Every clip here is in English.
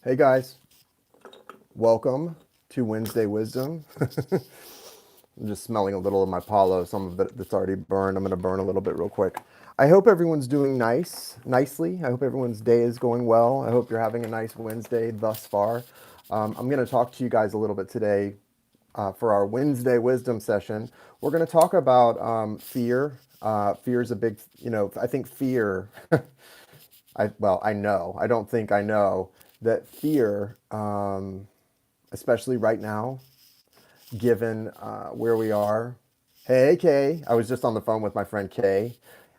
Hey guys, welcome to Wednesday Wisdom. I'm just smelling a little of my Palo, some of it that's already burned. I'm going to burn a little bit real quick. I hope everyone's doing nicely. I hope everyone's day is going well. I hope you're having a nice Wednesday thus far. I'm going to talk to you guys a little bit today for our Wednesday Wisdom session. We're going to talk about fear. Fear is a big, I think fear I know, I don't think I know that fear, especially right now, given where we are. Hey, Kay, I was just on the phone with my friend Kay.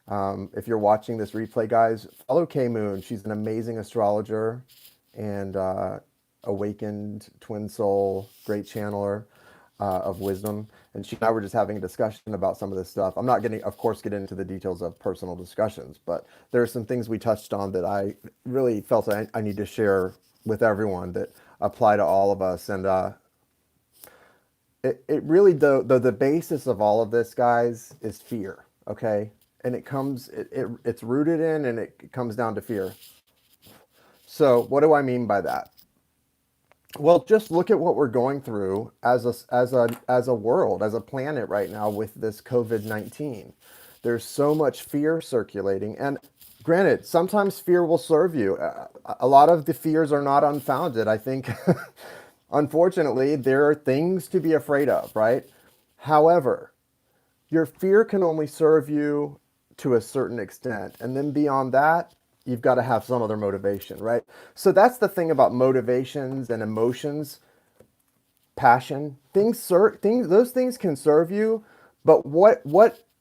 If you're watching this replay, guys, follow Kay Moon. She's an amazing astrologer and awakened twin soul, great channeler of wisdom. And she and I were just having a discussion about some of this stuff. I'm not getting, of course, get into the details of personal discussions, but there are some things we touched on that I really felt I need to share with everyone that apply to all of us. And it really, the basis of all of this, guys, is fear. Okay. And it's rooted in, and it comes down to fear. So what do I mean by that? Well, just look at what we're going through as a world, as a planet right now with this COVID-19. There's so much fear circulating, and granted, sometimes fear will serve you. A lot of the fears are not unfounded. I think, unfortunately, there are things to be afraid of, right? However, your fear can only serve you to a certain extent. And then beyond that, you've got to have some other motivation, right? So that's the thing about motivations and emotions, passion. Those things can serve you, but what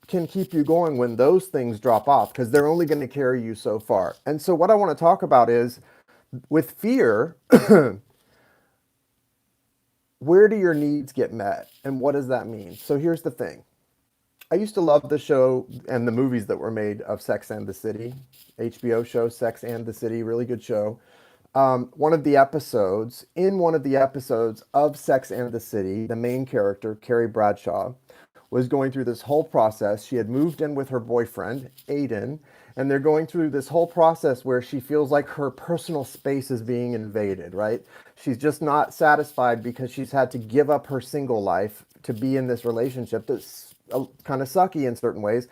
can keep you going when those things drop off? Because they're only going to carry you so far. And so what I want to talk about is with fear, where do your needs get met? And what does that mean? So here's the thing. I used to love the show and the movies that were made of Sex and the City, HBO show Sex and the City, really good show. In one of the episodes of Sex and the City, the main character, Carrie Bradshaw, was going through this whole process. She had moved in with her boyfriend, Aiden, and they're going through this whole process where she feels like her personal space is being invaded, right? She's just not satisfied because she's had to give up her single life to be in this relationship that's kind of sucky in certain ways,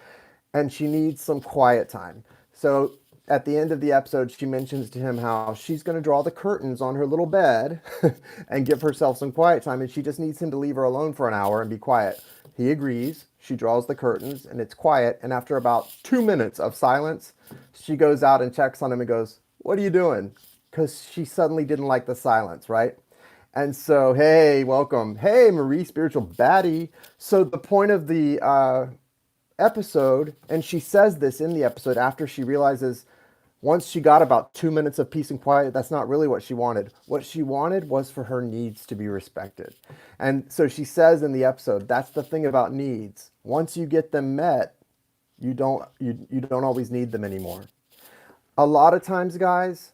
and she needs some quiet time. So at the end of the episode, she mentions to him how she's going to draw the curtains on her little bed and give herself some quiet time, and she just needs him to leave her alone for an hour and be quiet. He agrees. She draws the curtains, and it's quiet. And after about 2 minutes of silence, she goes out and checks on him and goes, "What are you doing?" Because she suddenly didn't like the silence, right? And so, hey, welcome. Hey, Marie, spiritual baddie. So the point of the episode, and she says this in the episode after she realizes once she got about 2 minutes of peace and quiet, that's not really what she wanted. What she wanted was for her needs to be respected. And so she says in the episode, that's the thing about needs. Once you get them met, you don't always need them anymore. A lot of times, guys,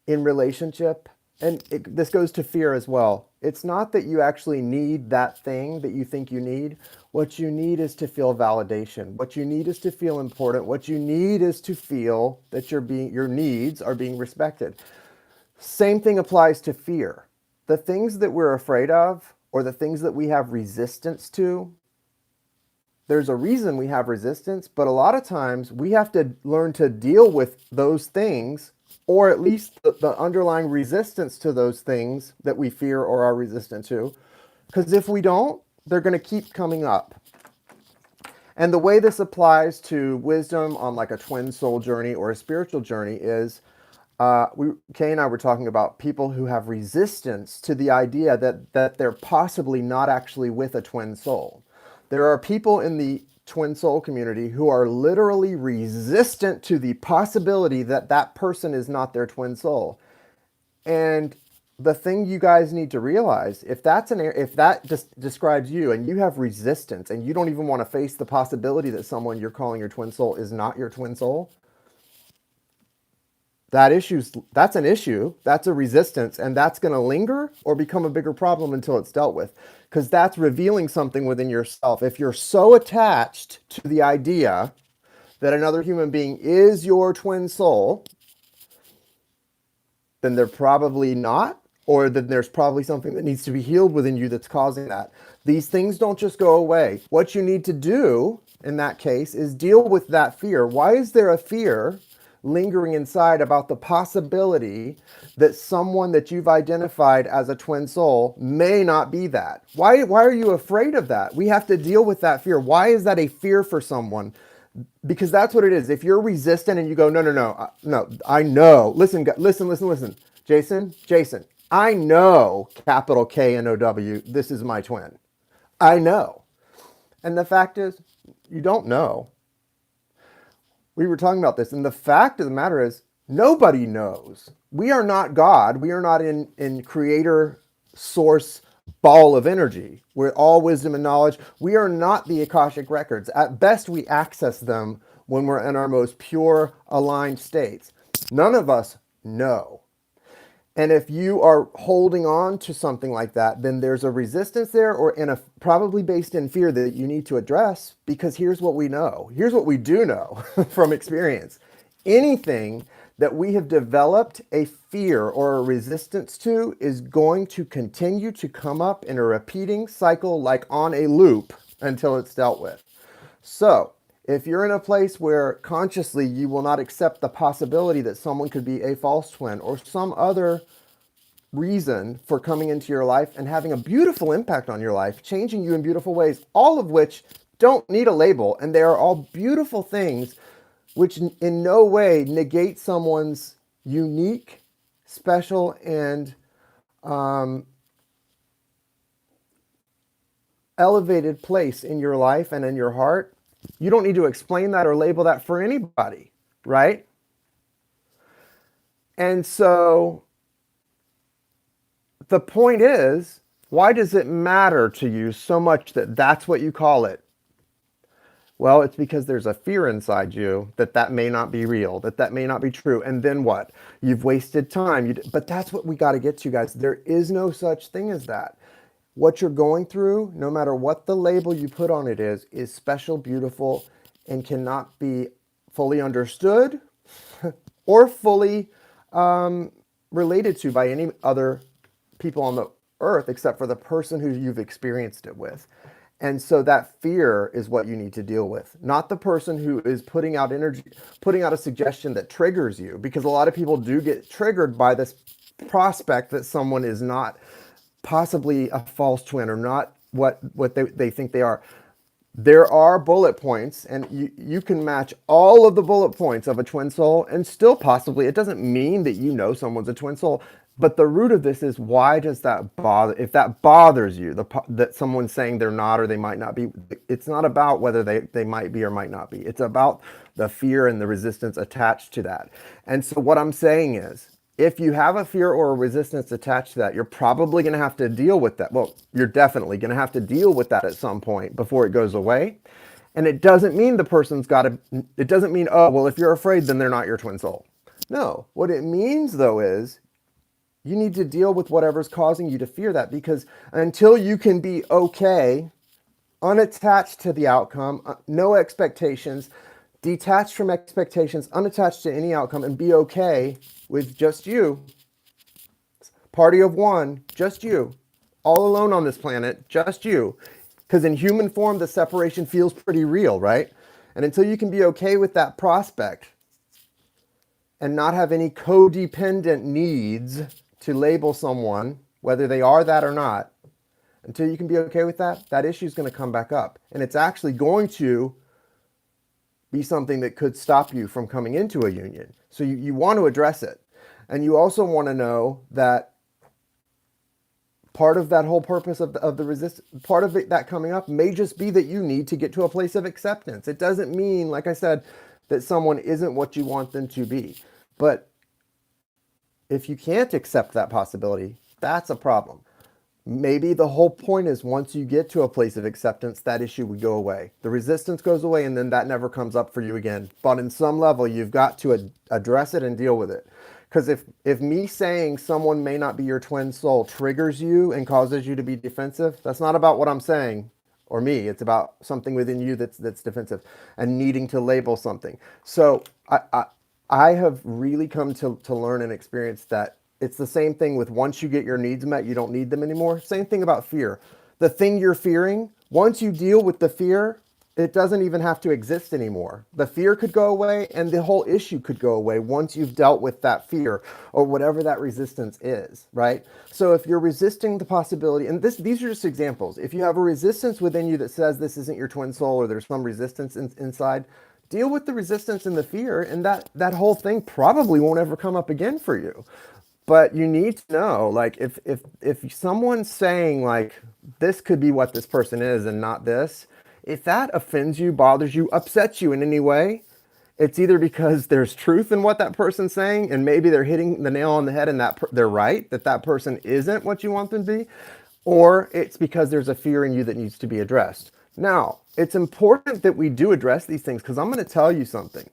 in relationship, and this goes to fear as well. It's not that you actually need that thing that you think you need. What you need is to feel validation. What you need is to feel important. What you need is to feel that your needs are being respected. Same thing applies to fear. The things that we're afraid of, or the things that we have resistance to, there's a reason we have resistance, but a lot of times we have to learn to deal with those things, or at least the underlying resistance to those things that we fear or are resistant to. Because if we don't, they're going to keep coming up. And the way this applies to wisdom on like a twin soul journey or a spiritual journey is, Kay and I were talking about people who have resistance to the idea that they're possibly not actually with a twin soul. There are people in the twin soul community who are literally resistant to the possibility that that person is not their twin soul. And the thing you guys need to realize, if that just describes you and you have resistance and you don't even want to face the possibility that someone you're calling your twin soul is not your twin soul, that's an issue, that's a resistance, and that's going to linger or become a bigger problem until it's dealt with, because that's revealing something within yourself. If you're so attached to the idea that another human being is your twin soul, then they're probably not, or then there's probably something that needs to be healed within you that's causing that. These things don't just go away. What you need to do in that case is deal with that fear. Why is there a fear lingering inside about the possibility that someone that you've identified as a twin soul may not be that? Why are you afraid of that? We have to deal with that fear. Why is that a fear for someone? Because that's what it is. If you're resistant and you go, no, I know. Listen, Jason, I know, capital K-N-O-W, this is my twin. I know. And the fact is, you don't know. We were talking about this, and the fact of the matter is, nobody knows. We are not God. We are not in creator source ball of energy with all wisdom and knowledge. We are not the Akashic records. At best, we access them when we're in our most pure, aligned states. None of us know. And if you are holding on to something like that, then there's a resistance there, or probably based in fear that you need to address, because here's what we know. Here's what we do know from experience. Anything that we have developed a fear or a resistance to is going to continue to come up in a repeating cycle, like on a loop, until it's dealt with. So if you're in a place where consciously you will not accept the possibility that someone could be a false twin or some other reason for coming into your life and having a beautiful impact on your life, changing you in beautiful ways, all of which don't need a label, and they are all beautiful things which in no way negate someone's unique, special, and elevated place in your life and in your heart. You don't need to explain that or label that for anybody, right? And so the point is, why does it matter to you so much that that's what you call it? Well, it's because there's a fear inside you that may not be real, that may not be true. And then what? You've wasted time. But that's what we got to get to, guys. There is no such thing as that. What you're going through, no matter what the label you put on it is special, beautiful, and cannot be fully understood or fully related to by any other people on the earth except for the person who you've experienced it with. And so that fear is what you need to deal with, not the person who is putting out energy, putting out a suggestion that triggers you, because a lot of people do get triggered by this prospect that someone is not possibly a false twin or not what they think they are. There are bullet points, and you can match all of the bullet points of a twin soul and still possibly, it doesn't mean that you know someone's a twin soul, but the root of this is, why does that bother? If that bothers you, that someone's saying they're not or they might not be, it's not about whether they might be or might not be. It's about the fear and the resistance attached to that. And so what I'm saying is, if you have a fear or a resistance attached to that, you're probably going to have to deal with that. Well, you're definitely going to have to deal with that at some point before it goes away. And it doesn't mean the person's got to, it doesn't mean, oh, well, if you're afraid, then they're not your twin soul. No, what it means though is you need to deal with whatever's causing you to fear that, because until you can be okay, unattached to the outcome, no expectations, detached from expectations, unattached to any outcome, and be okay with just you, party of one, just you, all alone on this planet, just you. Because in human form, the separation feels pretty real, right? And until you can be okay with that prospect and not have any codependent needs to label someone, whether they are that or not, until you can be okay with that, that issue is going to come back up. And it's actually going to be something that could stop you from coming into a union. So you want to address it. And you also want to know that part of that whole purpose of the resistance, part of it that coming up may just be that you need to get to a place of acceptance. It doesn't mean, like I said, that someone isn't what you want them to be. But if you can't accept that possibility, that's a problem. Maybe the whole point is, once you get to a place of acceptance, that issue would go away. The resistance goes away, and then that never comes up for you again. But in some level, you've got to address it and deal with it. Because if me saying someone may not be your twin soul triggers you and causes you to be defensive, that's not about what I'm saying or me. It's about something within you that's defensive and needing to label something. So I have really come to learn and experience that It's the same thing with once you get your needs met, you don't need them anymore. Same thing about fear. The thing you're fearing, once you deal with the fear, it doesn't even have to exist anymore. The fear could go away and the whole issue could go away once you've dealt with that fear or whatever that resistance is, right? So if you're resisting the possibility, and these are just examples. If you have a resistance within you that says this isn't your twin soul or there's some resistance inside, deal with the resistance and the fear, and that whole thing probably won't ever come up again for you. But you need to know, like, if someone's saying, like, this could be what this person is and not this, if that offends you, bothers you, upsets you in any way, it's either because there's truth in what that person's saying, and maybe they're hitting the nail on the head and they're right, that person isn't what you want them to be, or it's because there's a fear in you that needs to be addressed. Now, it's important that we do address these things, because I'm going to tell you something.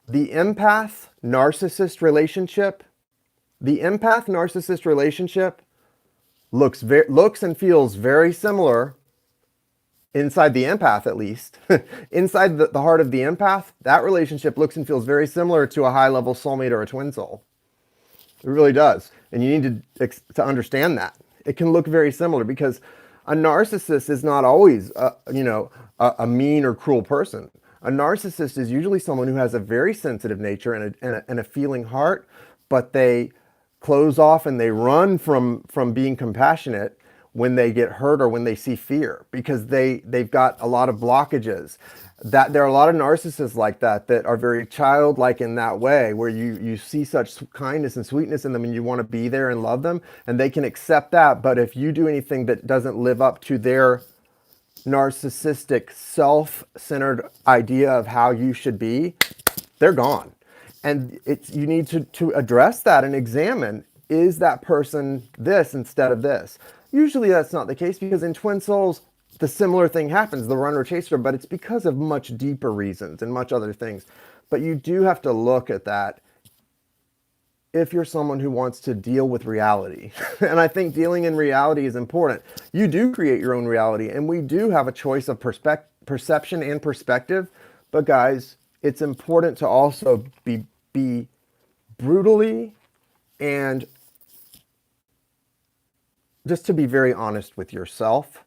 The empath-narcissist relationship looks and feels very similar inside the empath, at least. Inside the heart of the empath, that relationship looks and feels very similar to a high-level soulmate or a twin soul. It really does. And you need to understand that. It can look very similar because a narcissist is not always, a mean or cruel person. A narcissist is usually someone who has a very sensitive nature and a feeling heart, but they close off and they run from being compassionate when they get hurt or when they see fear, because they've got a lot of blockages. That there are a lot of narcissists like that are very childlike in that way, where you see such kindness and sweetness in them and you want to be there and love them, and they can accept that. But if you do anything that doesn't live up to their narcissistic, self-centered idea of how you should be, they're gone. And you need to address that and examine, is that person this instead of this? Usually that's not the case, because in twin souls, the similar thing happens, the runner chaser, but it's because of much deeper reasons and much other things. But you do have to look at that if you're someone who wants to deal with reality. And I think dealing in reality is important. You do create your own reality, and we do have a choice of perception and perspective. But guys, it's important to also be brutally and just to be very honest with yourself.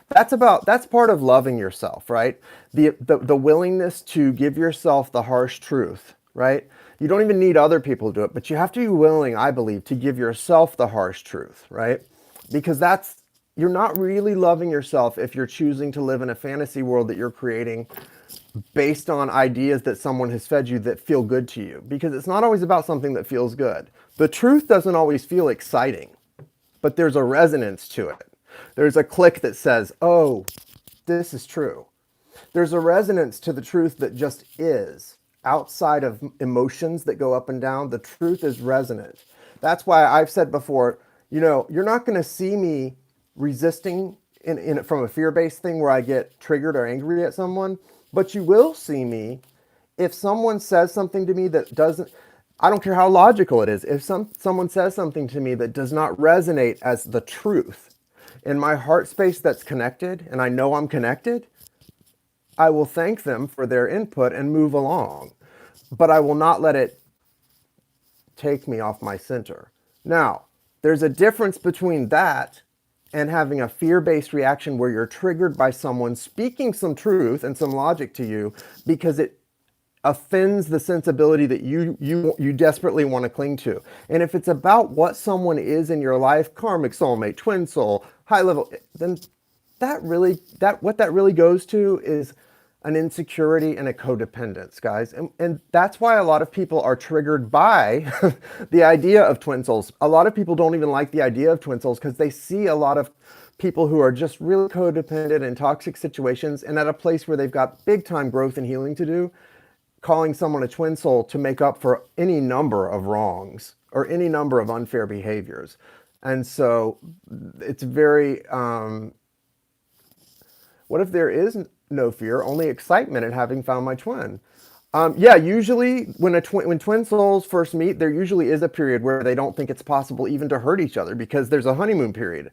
That's part of loving yourself, right? The willingness to give yourself the harsh truth, right? You don't even need other people to do it, but you have to be willing, I believe, to give yourself the harsh truth, right? Because you're not really loving yourself if you're choosing to live in a fantasy world that you're creating based on ideas that someone has fed you that feel good to you. Because it's not always about something that feels good. The truth doesn't always feel exciting, but there's a resonance to it. There's a click that says, oh, this is true. There's a resonance to the truth that just is. Outside of emotions that go up and down, the truth is resonant. That's why I've said before, you're not going to see me resisting from a fear-based thing where I get triggered or angry at someone, but you will see me if someone says something to me that doesn't, I don't care how logical it is, if someone says something to me that does not resonate as the truth in my heart space that's connected, and I know I'm connected, I will thank them for their input and move along. But I will not let it take me off my center. Now, there's a difference between that and having a fear-based reaction where you're triggered by someone speaking some truth and some logic to you because it offends the sensibility that you desperately want to cling to. And if it's about what someone is in your life, karmic soulmate, twin soul, high level, then what that really goes to is an insecurity and a codependence, guys. And that's why a lot of people are triggered by the idea of twin souls. A lot of people don't even like the idea of twin souls because they see a lot of people who are just really codependent in toxic situations and at a place where they've got big time growth and healing to do, calling someone a twin soul to make up for any number of wrongs or any number of unfair behaviors. And so it's very, what if there is no fear, only excitement at having found my twin? Usually when twin souls first meet, there usually is a period where they don't think it's possible even to hurt each other because there's a honeymoon period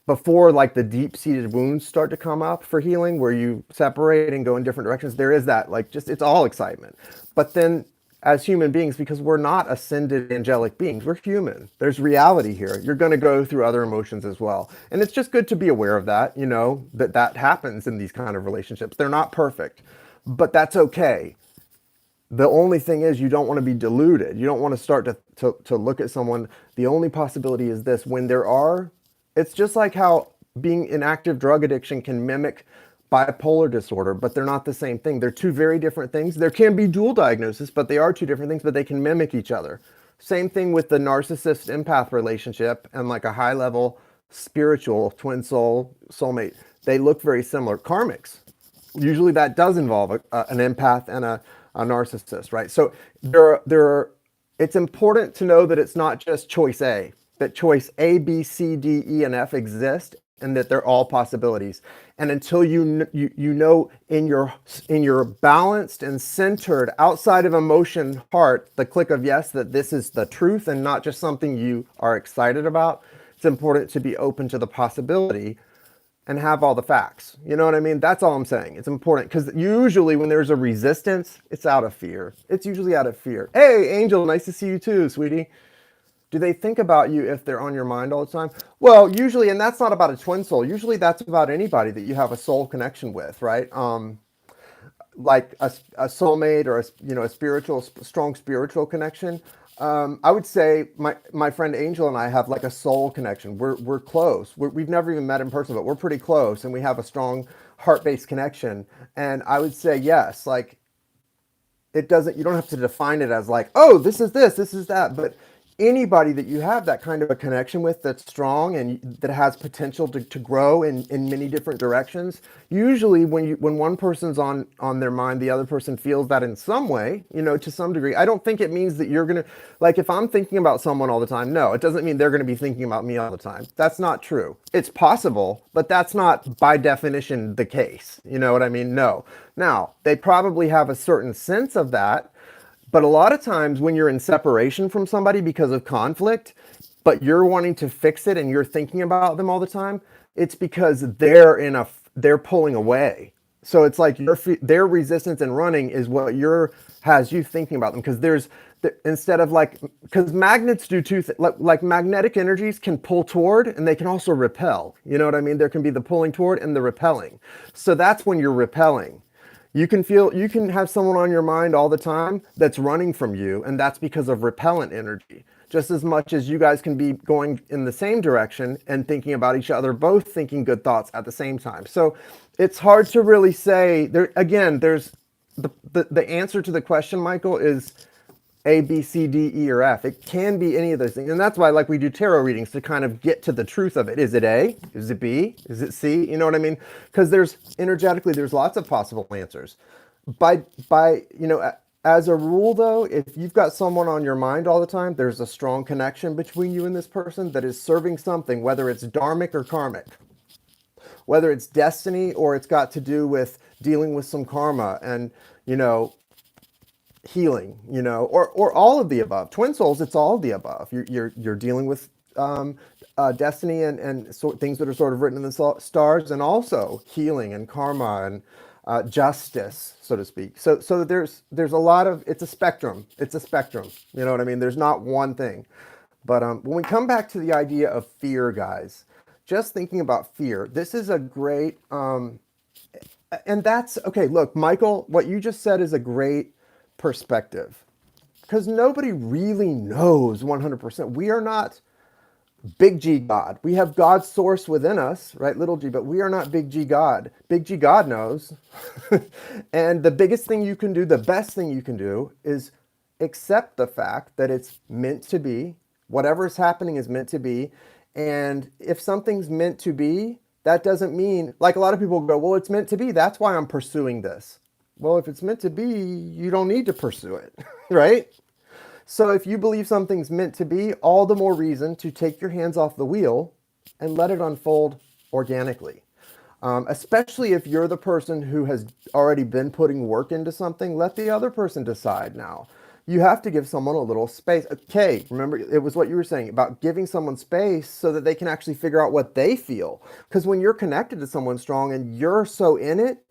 before like the deep-seated wounds start to come up for healing, where you separate and go in different directions. There is that, like, just, it's all excitement. But then as human beings, because we're not ascended angelic beings. We're human. There's reality here. You're going to go through other emotions as well. And it's just good to be aware of that, that happens in these kind of relationships. They're not perfect, but that's okay. The only thing is, you don't want to be deluded. You don't want to start to look at someone. The only possibility is this: when it's just like how being in active drug addiction can mimic bipolar disorder, but they're not the same thing. They're two very different things. There can be dual diagnosis, but they are two different things, but they can mimic each other. Same thing with the narcissist empath relationship and like a high level spiritual twin soulmate. They look very similar. Karmics. Usually that does involve an empath and a narcissist, right? So it's important to know that it's not just choice A, that choice A, B, C, D, E, and F exist, and that they're all possibilities. And until you know in your balanced and centered, outside of emotion heart, the click of yes, that this is the truth and not just something you are excited about, it's important to be open to the possibility and have all the facts. You know what I mean? That's all I'm saying. It's important because usually when there's a resistance, it's out of fear. It's usually out of fear. Hey, Angel, nice to see you too, sweetie. Do they think about you if they're on your mind all the time? Well, usually, and that's not about a twin soul. Usually that's about anybody that you have a soul connection with, right? Like a soulmate or a strong spiritual connection. I would say my friend Angel and I have like a soul connection. We're close. We've never even met in person, but we're pretty close, and we have a strong heart-based connection. And I would say yes, like you don't have to define it as like, oh, this is that, but anybody that you have that kind of a connection with that's strong and that has potential to grow in many different directions. Usually when one person's on their mind, the other person feels that in some way, to some degree. I don't think it means that you're going to, like if I'm thinking about someone all the time, no, it doesn't mean they're going to be thinking about me all the time. That's not true. It's possible, but that's not by definition the case. You know what I mean? No. Now, they probably have a certain sense of that. But a lot of times when you're in separation from somebody because of conflict, but you're wanting to fix it and you're thinking about them all the time, it's because they're pulling away. So it's like their resistance and running is what has you thinking about them. Because because magnets do two things. Like magnetic energies can pull toward and they can also repel. You know what I mean? There can be the pulling toward and the repelling. So that's when you're repelling. You can have someone on your mind all the time that's running from you, and that's because of repellent energy. Just as much as you guys can be going in the same direction and thinking about each other, both thinking good thoughts at the same time. So it's hard to really say. There's the answer to the question, Michael, is A, B, C, D, E, or F. It can be any of those things. And that's why we do tarot readings to kind of get to the truth of it. Is it A? Is it B? Is it C? You know what I mean? Because there's lots of possible answers. As a rule though, if you've got someone on your mind all the time, there's a strong connection between you and this person that is serving something, whether it's dharmic or karmic, whether it's destiny or it's got to do with dealing with some karma and, healing, or all of the above. Twin souls, it's all of the above. You're dealing with destiny and things that are sort of written in the stars, and also healing and karma and justice, so to speak. So there's a lot of, it's a spectrum. You know what I mean? There's not one thing. But when we come back to the idea of fear, guys, just thinking about fear, this is a great, and that's, okay, look, Michael, what you just said is a great perspective, because nobody really knows 100%. We are not big G God. We have God's source within us, right? Little g, but we are not big G God. Big G God knows. And the biggest thing you can do, the best thing you can do, is accept the fact that it's meant to be. Whatever is happening is meant to be. And if something's meant to be, that doesn't mean, like a lot of people go, well, it's meant to be. That's why I'm pursuing this. Well, if it's meant to be, you don't need to pursue it, right? So if you believe something's meant to be, all the more reason to take your hands off the wheel and let it unfold organically. Especially if you're the person who has already been putting work into something, let the other person decide now. You have to give someone a little space. Okay, remember, it was what you were saying about giving someone space so that they can actually figure out what they feel. Because when you're connected to someone strong and you're so in it,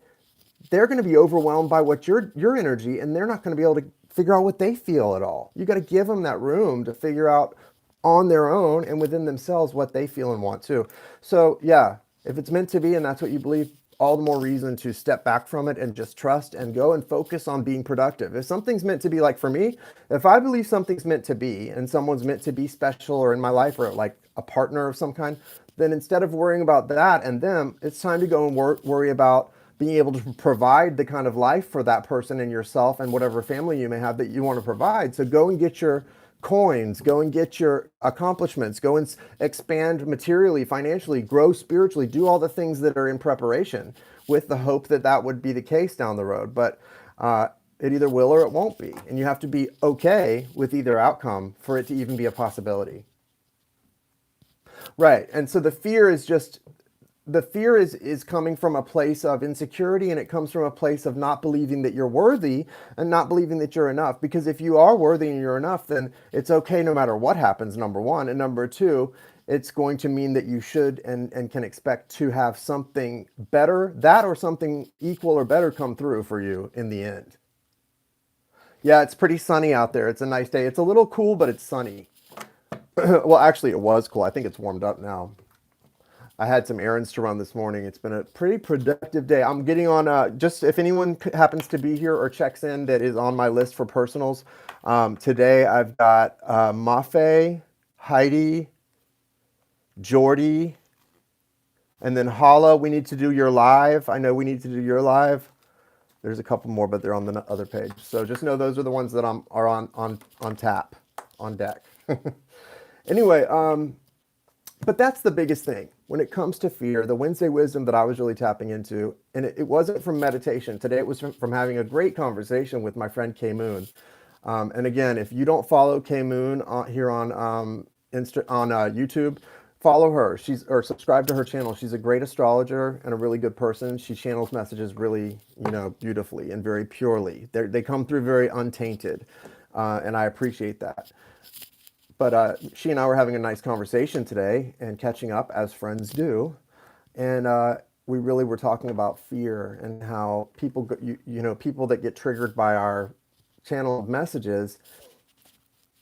they're going to be overwhelmed by what your energy, and they're not going to be able to figure out what they feel at all. You got to give them that room to figure out on their own and within themselves what they feel and want to. So yeah, if it's meant to be and that's what you believe, all the more reason to step back from it and just trust and go and focus on being productive. If something's meant to be, like for me, if I believe something's meant to be and someone's meant to be special or in my life or like a partner of some kind, then instead of worrying about that and them, it's time to go and worry about being able to provide the kind of life for that person and yourself and whatever family you may have that you want to provide. So go and get your coins, go and get your accomplishments, go and expand materially, financially, grow spiritually, do all the things that are in preparation with the hope that that would be the case down the road. But it either will or it won't be. And you have to be okay with either outcome for it to even be a possibility. Right. And so the fear is coming from a place of insecurity, and it comes from a place of not believing that you're worthy and not believing that you're enough. Because if you are worthy and you're enough, then it's okay no matter what happens, number one. And number two, it's going to mean that you should and can expect to have something better, that or something equal or better come through for you in the end. Yeah, it's pretty sunny out there. It's a nice day. It's a little cool, but it's sunny. Well, actually, it was cool. I think it's warmed up now. I had some errands to run this morning. It's been a pretty productive day. I'm getting on, just if anyone happens to be here or checks in that is on my list for personals, today I've got Mafe, Heidi, Jordy, and then Hala. We need to do your live. I know we need to do your live. There's a couple more, but they're on the other page. So just know those are the ones that are on tap, on deck. Anyway, but that's the biggest thing when it comes to fear. The Wednesday wisdom that I was really tapping into, and it wasn't from meditation. Today it was from having a great conversation with my friend Kay Moon. And again, if you don't follow Kay Moon here on YouTube, follow her. Or subscribe to her channel. She's a great astrologer and a really good person. She channels messages really, beautifully and very purely. They come through very untainted, and I appreciate that. But she and I were having a nice conversation today and catching up as friends do. And we really were talking about fear and how people, people that get triggered by our channel of messages.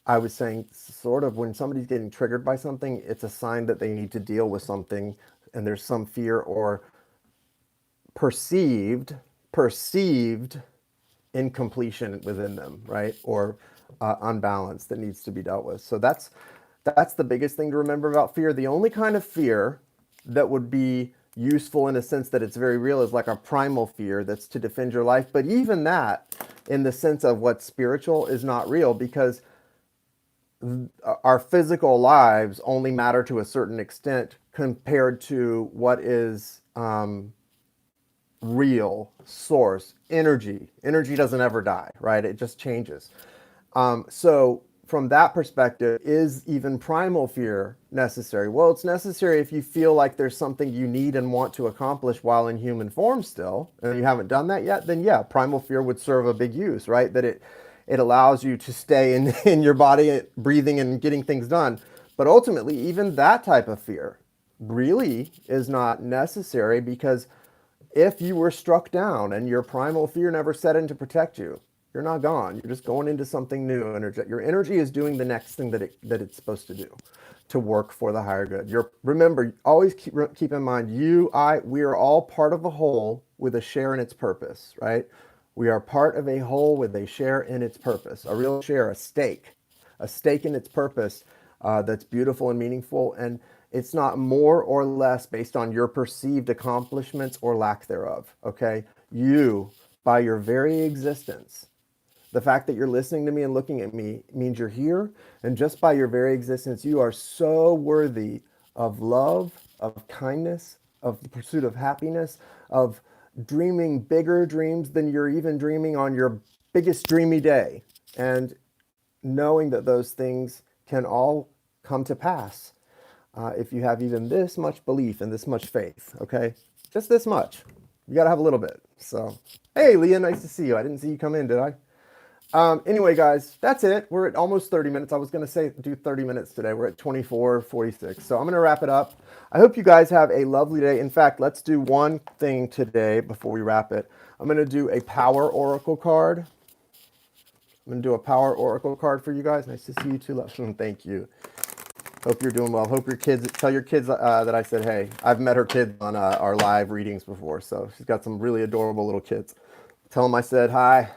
I was saying sort of when somebody's getting triggered by something, it's a sign that they need to deal with something. And there's some fear or perceived incompletion within them, right? Or unbalance that needs to be dealt with. So that's the biggest thing to remember about fear. The only kind of fear that would be useful in a sense that it's very real is like a primal fear that's to defend your life. But even that, in the sense of what's spiritual, is not real, because our physical lives only matter to a certain extent compared to what is real source energy. Energy doesn't ever die, right? It just changes. So from that perspective, is even primal fear necessary? Well, it's necessary if you feel like there's something you need and want to accomplish while in human form still, and you haven't done that yet, then yeah, primal fear would serve a big use, right? That it allows you to stay in your body, breathing and getting things done. But ultimately, even that type of fear really is not necessary, because if you were struck down and your primal fear never set in to protect you, you're not gone. You're just going into something new. Your energy is doing the next thing that it's supposed to do, to work for the higher good. Remember, always keep in mind, we are all part of a whole with a share in its purpose, right? We are part of a whole with a share in its purpose, a real share, a stake in its purpose that's beautiful and meaningful. And it's not more or less based on your perceived accomplishments or lack thereof, okay? You, by your very existence, the fact that you're listening to me and looking at me means you're here. And just by your very existence, you are so worthy of love, of kindness, of the pursuit of happiness, of dreaming bigger dreams than you're even dreaming on your biggest dreamy day. And knowing that those things can all come to pass if you have even this much belief and this much faith, okay? Just this much. You got to have a little bit. So, hey, Leah, nice to see you. I didn't see you come in, did I? Anyway, guys, that's it. We're at almost 30 minutes. I was going to say do 30 minutes today. We're at 24:46. So I'm going to wrap it up. I hope you guys have a lovely day. In fact, let's do one thing today before we wrap it. I'm going to do a power oracle card. I'm going to do a power oracle card for you guys. Nice to see you too. Thank you. Hope you're doing well. Hope your kids, tell your kids that I said, hey, I've met her kids on our live readings before. So she's got some really adorable little kids. Tell them I said hi.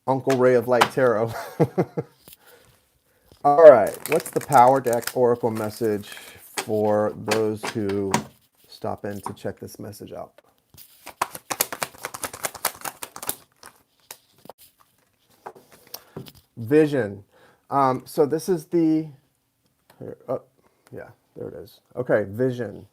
Uncle Ray of Light Tarot. All right. What's the power deck oracle message for those who stop in to check this message out? Vision. So this is the, here, oh, yeah, there it is. Okay, vision.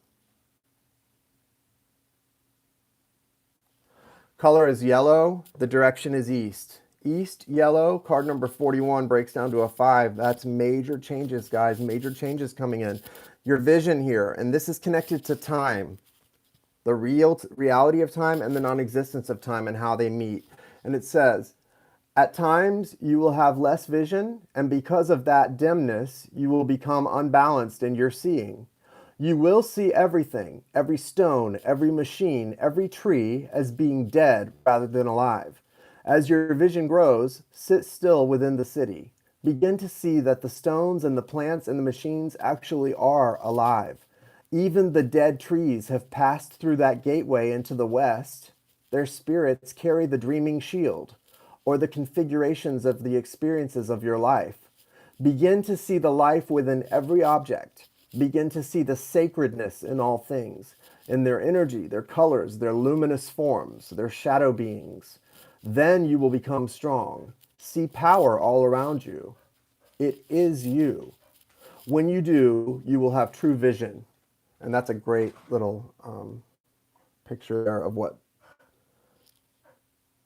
Color is yellow. The direction is east. East, yellow. Card number 41 breaks down to a 5. That's major changes, guys. Major changes coming in. Your vision here, and this is connected to time. The reality of time and the non-existence of time and how they meet. And it says, at times, you will have less vision, and because of that dimness, you will become unbalanced in your seeing. You will see everything, every stone, every machine, every tree as being dead rather than alive. As your vision grows, sit still within the city. Begin to see that the stones and the plants and the machines actually are alive. Even the dead trees have passed through that gateway into the west. Their spirits carry the dreaming shield, or the configurations of the experiences of your life. Begin to see the life within every object. Begin to see the sacredness in all things, in their energy, their colors, their luminous forms, their shadow beings. Then you will become strong. See power all around you. It is you. When you do, you will have true vision. And that's a great little picture there of what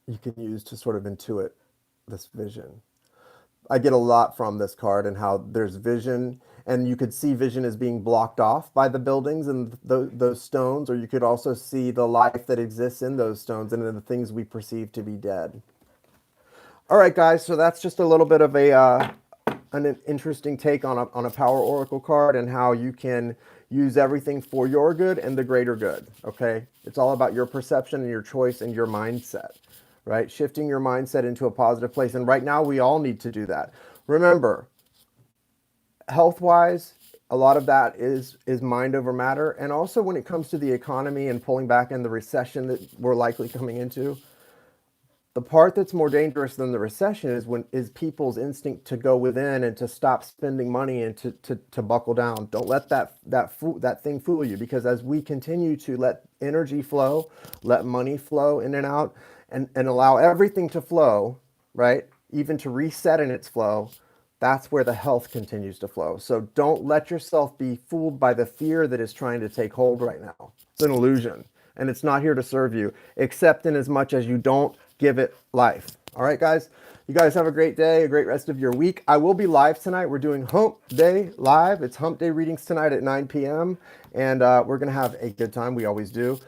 you can use to sort of intuit this vision. I get a lot from this card and how there's vision, and you could see vision as being blocked off by the buildings and those stones, or you could also see the life that exists in those stones and in the things we perceive to be dead. All right, guys, so that's just a little bit of an interesting take on a power oracle card and how you can use everything for your good and the greater good, okay? It's all about your perception and your choice and your mindset. Right? Shifting your mindset into a positive place. And right now we all need to do that. Remember, health-wise, a lot of that is mind over matter. And also when it comes to the economy and pulling back in the recession that we're likely coming into, the part that's more dangerous than the recession is people's instinct to go within and to stop spending money and to buckle down. Don't let that thing fool you, because as we continue to let energy flow, let money flow in and out, and allow everything to flow, right? Even to reset in its flow, that's where the health continues to flow. So don't let yourself be fooled by the fear that is trying to take hold right now. It's an illusion, and it's not here to serve you, except in as much as you don't give it life. All right, guys? You guys have a great day, a great rest of your week. I will be live tonight. We're doing Hump Day Live. It's Hump Day readings tonight at 9 p.m., and we're going to have a good time. We always do.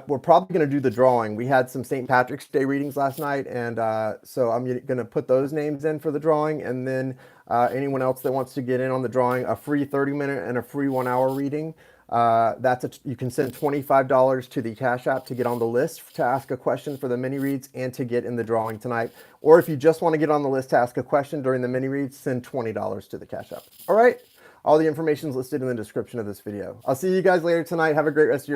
We're probably going to do the drawing. We had some St. Patrick's Day readings last night, and so I'm going to put those names in for the drawing, and then anyone else that wants to get in on the drawing, a free 30-minute and a free 1-hour reading. You can send $25 to the Cash App to get on the list to ask a question for the mini reads and to get in the drawing tonight. Or if you just want to get on the list to ask a question during the mini reads, send $20 to the Cash App. All right? All the information is listed in the description of this video. I'll see you guys later tonight. Have a great rest of your